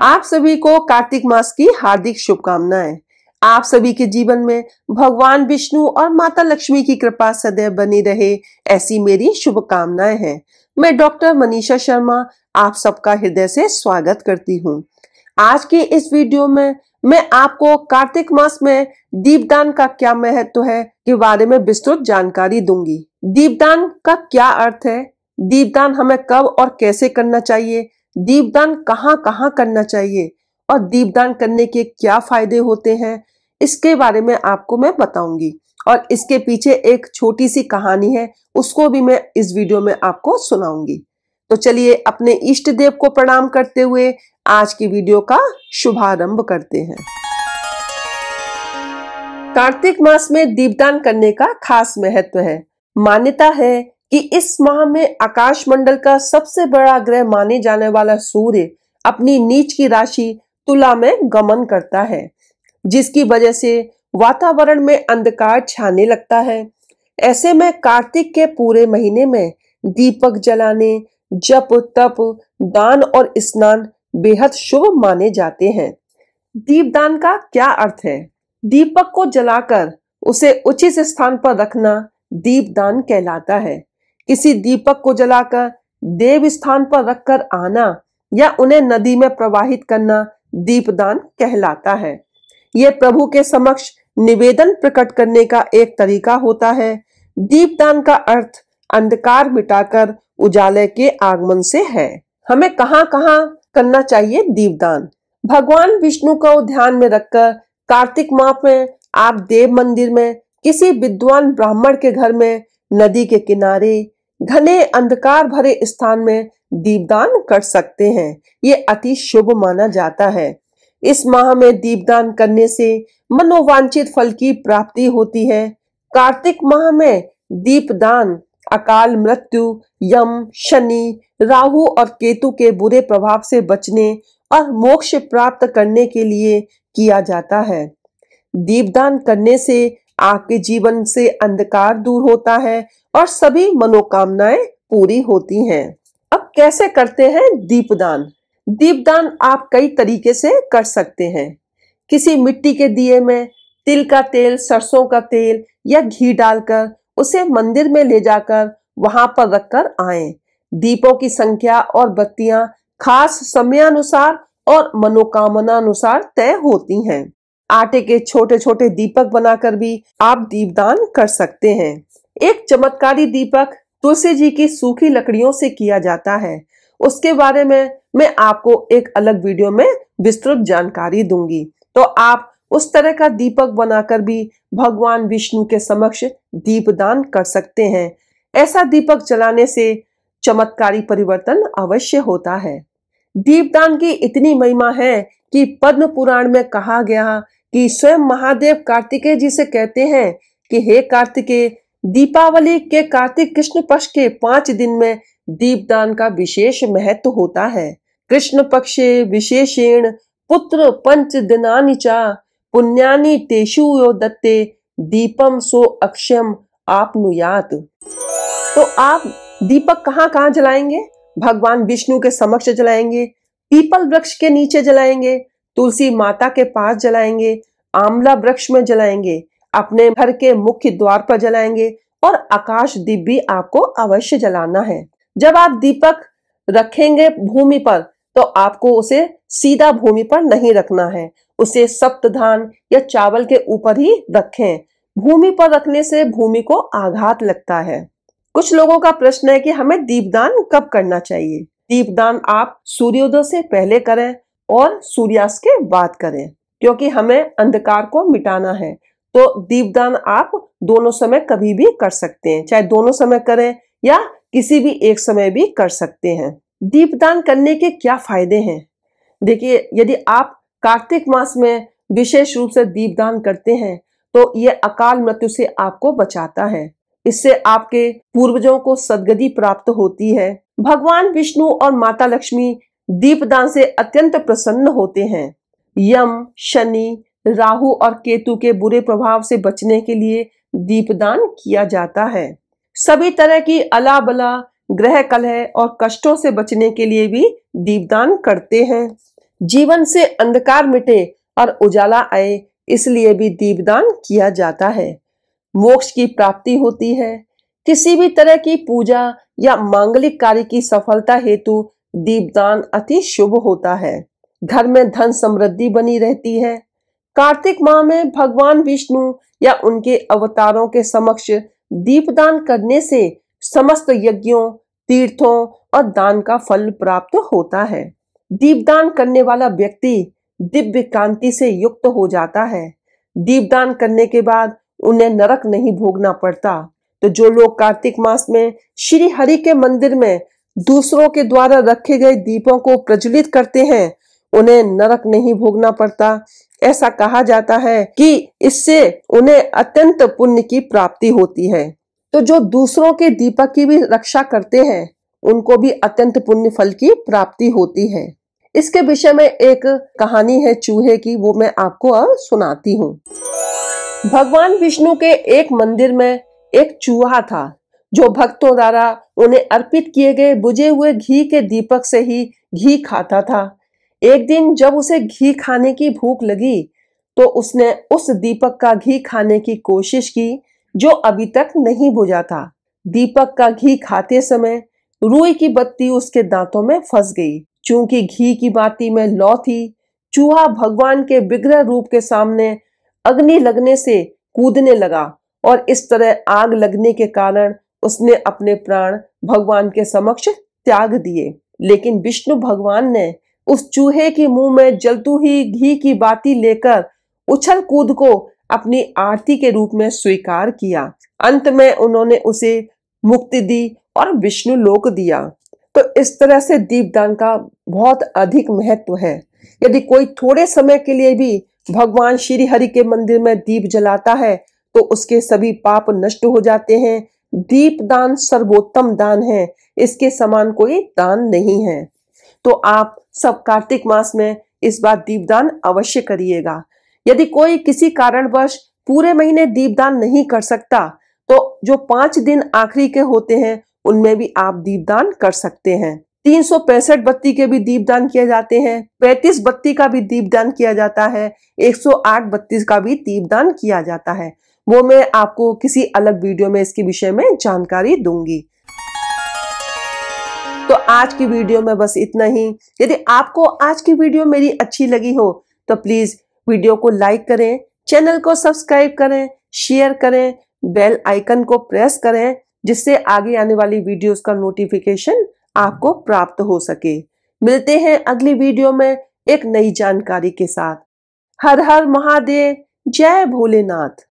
आप सभी को कार्तिक मास की हार्दिक शुभकामनाएं। आप सभी के जीवन में भगवान विष्णु और माता लक्ष्मी की कृपा सदैव बनी रहे, ऐसी मेरी शुभकामनाएं हैं। मैं डॉक्टर मनीषा शर्मा आप सबका हृदय से स्वागत करती हूं। आज के इस वीडियो में मैं आपको कार्तिक मास में दीपदान का क्या महत्व है के बारे में विस्तृत जानकारी दूंगी। दीपदान का क्या अर्थ है, दीपदान हमें कब और कैसे करना चाहिए, दीपदान कहाँ कहाँ करना चाहिए और दीपदान करने के क्या फायदे होते हैं, इसके बारे में आपको मैं बताऊंगी। और इसके पीछे एक छोटी सी कहानी है, उसको भी मैं इस वीडियो में आपको सुनाऊंगी। तो चलिए अपने इष्ट देव को प्रणाम करते हुए आज की वीडियो का शुभारंभ करते हैं। कार्तिक मास में दीपदान करने का खास महत्व है। मान्यता है कि इस माह में आकाश मंडल का सबसे बड़ा ग्रह माने जाने वाला सूर्य अपनी नीच की राशि तुला में गमन करता है, जिसकी वजह से वातावरण में अंधकार छाने लगता है। ऐसे में कार्तिक के पूरे महीने में दीपक जलाने, जप तप, दान और स्नान बेहद शुभ माने जाते हैं। दीपदान का क्या अर्थ है? दीपक को जलाकर उसे उचित स्थान पर रखना दीपदान कहलाता है। किसी दीपक को जलाकर देव स्थान पर रखकर आना या उन्हें नदी में प्रवाहित करना दीपदान कहलाता है। यह प्रभु के समक्ष निवेदन प्रकट करने का एक तरीका होता है। दीपदान का अर्थ अंधकार मिटाकर उजाले के आगमन से है। हमें कहाँ कहाँ करना चाहिए दीपदान? भगवान विष्णु को ध्यान में रखकर कार्तिक माह में आप देव मंदिर में, किसी विद्वान ब्राह्मण के घर में, नदी के किनारे, घने अंधकार भरे स्थान में दीपदान कर सकते हैं। ये अति शुभ माना जाता है। इस माह में दीपदान करने से मनोवांछित फल की प्राप्ति होती है। कार्तिक माह में दीपदान अकाल मृत्यु, यम, शनि, राहु और केतु के बुरे प्रभाव से बचने और मोक्ष प्राप्त करने के लिए किया जाता है। दीपदान करने से आपके जीवन से अंधकार दूर होता है और सभी मनोकामनाएं पूरी होती हैं। अब कैसे करते हैं दीपदान? दीपदान आप कई तरीके से कर सकते हैं। किसी मिट्टी के दिए में तिल का तेल, सरसों का तेल या घी डालकर उसे मंदिर में ले जाकर वहां पर रखकर आएं। दीपों की संख्या और बत्तियां खास समयानुसार और मनोकामना अनुसार तय होती हैं। आटे के छोटे छोटे दीपक बनाकर भी आप दीपदान कर सकते हैं। एक चमत्कारी दीपक तुलसी जी की सूखी लकड़ियों से किया जाता है। उसके बारे में मैं आपको एक अलग वीडियो में विस्तृत जानकारी दूंगी। तो आप उस तरह का दीपक बनाकर भी भगवान विष्णु के समक्ष दीपदान कर सकते हैं। ऐसा दीपक जलाने से चमत्कारी परिवर्तन अवश्य होता है। दीपदान की इतनी महिमा है कि पद्म पुराण में कहा गया कि स्वयं महादेव कार्तिकेय जी से कहते हैं कि हे कार्तिकेय, दीपावली के कार्तिक कृष्ण पक्ष के 5 दिन में दीपदान का विशेष महत्व होता है। कृष्ण पक्षे विशेषेण पुत्र पंच दिनानि च पुण्यानि तेषु यो दत्ते दीपम सो अक्षयम आपनुयात। तो आप दीपक कहाँ कहाँ जलाएंगे? भगवान विष्णु के समक्ष जलाएंगे, पीपल वृक्ष के नीचे जलाएंगे, तुलसी माता के पास जलाएंगे, आंवला वृक्ष में जलाएंगे, अपने घर के मुख्य द्वार पर जलाएंगे और आकाश दीप भी आपको अवश्य जलाना है। जब आप दीपक रखेंगे भूमि पर तो आपको उसे सीधा भूमि पर नहीं रखना है, उसे सप्तधान या चावल के ऊपर ही रखें। भूमि पर रखने से भूमि को आघात लगता है। कुछ लोगों का प्रश्न है कि हमें दीपदान कब करना चाहिए? दीपदान आप सूर्योदय से पहले करें और सूर्यास्त के बाद करें, क्योंकि हमें अंधकार को मिटाना है। तो दीपदान आप दोनों समय कभी भी कर सकते हैं, चाहे दोनों समय करें या किसी भी एक समय भी कर सकते हैं। दीपदान करने के क्या फायदे हैं? देखिए, यदि आप कार्तिक मास में विशेष रूप से दीपदान करते हैं तो यह अकाल मृत्यु से आपको बचाता है। इससे आपके पूर्वजों को सद्गति प्राप्त होती है। भगवान विष्णु और माता लक्ष्मी दीपदान से अत्यंत प्रसन्न होते हैं। यम, शनि, राहु और केतु के बुरे प्रभाव से बचने के लिए दीपदान किया जाता है। सभी तरह की अला बला, ग्रह कलह और कष्टों से बचने के लिए भी दीपदान करते हैं। जीवन से अंधकार मिटे और उजाला आए, इसलिए भी दीपदान किया जाता है। मोक्ष की प्राप्ति होती है। किसी भी तरह की पूजा या मांगलिक कार्य की सफलता हेतु दीपदान अति शुभ होता है। घर में धन समृद्धि बनी रहती है। कार्तिक माह में भगवान विष्णु या उनके अवतारों के समक्ष दीपदान करने से समस्त यज्ञों, तीर्थों और दान का फल प्राप्त होता है। दीपदान करने वाला व्यक्ति दिव्य कांति से युक्त हो जाता है। दीपदान करने के बाद उन्हें नरक नहीं भोगना पड़ता। तो जो लोग कार्तिक मास में श्री हरि के मंदिर में दूसरों के द्वारा रखे गए दीपों को प्रज्वलित करते हैं, उन्हें नरक नहीं भोगना पड़ता। ऐसा कहा जाता है कि इससे उन्हें अत्यंत पुण्य की प्राप्ति होती है। तो जो दूसरों के दीपक की भी रक्षा करते हैं, उनको भी अत्यंत पुण्य फल की प्राप्ति होती है। इसके विषय में एक कहानी है चूहे की, वो मैं आपको अब सुनाती हूँ। भगवान विष्णु के एक मंदिर में एक चूहा था, जो भक्तों द्वारा उन्हें अर्पित किए गए बुझे हुए घी के दीपक से ही घी खाता था। एक दिन जब उसे घी खाने की भूख लगी, तो उसने उस दीपक का घी खाने की कोशिश की, जो अभी तक नहीं बुझा था। दीपक का घी खाते समय रुई की बत्ती उसके दांतों में फंस गई। चूंकि घी की बाती में लौ थी, चूहा भगवान के विग्रह रूप के सामने अग्नि लगने से कूदने लगा और इस तरह आग लगने के कारण उसने अपने प्राण भगवान के समक्ष त्याग दिए। लेकिन विष्णु भगवान ने उस चूहे के मुंह में जलती ही घी की बाती लेकर उछल कूद को अपनी आरती के रूप में स्वीकार किया। अंत में उन्होंने उसे मुक्ति दी और विष्णु लोक दिया। तो इस तरह से दीपदान का बहुत अधिक महत्व है। यदि कोई थोड़े समय के लिए भी भगवान श्री हरि के मंदिर में दीप जलाता है, तो उसके सभी पाप नष्ट हो जाते हैं। दीपदान सर्वोत्तम दान है, इसके समान कोई दान नहीं है। तो आप सब कार्तिक मास में इस बार दीपदान अवश्य करिएगा। यदि कोई किसी कारणवश पूरे महीने दीपदान नहीं कर सकता, तो जो 5 दिन आखिरी के होते हैं, उनमें भी आप दीपदान कर सकते हैं। 365 बत्ती के भी दीपदान किए जाते हैं, 35 बत्ती का भी दीपदान किया जाता है, 108 बत्ती का भी दीपदान किया जाता है। वो मैं आपको किसी अलग वीडियो में इसके विषय में जानकारी दूंगी। तो आज की वीडियो में बस इतना ही। यदि आपको आज की वीडियो मेरी अच्छी लगी हो, तो प्लीज वीडियो को लाइक करें, चैनल को सब्सक्राइब करें, शेयर करें, बेल आइकन को प्रेस करें, जिससे आगे आने वाली वीडियोस का नोटिफिकेशन आपको प्राप्त हो सके। मिलते हैं अगली वीडियो में एक नई जानकारी के साथ। हर हर महादेव, जय भोलेनाथ।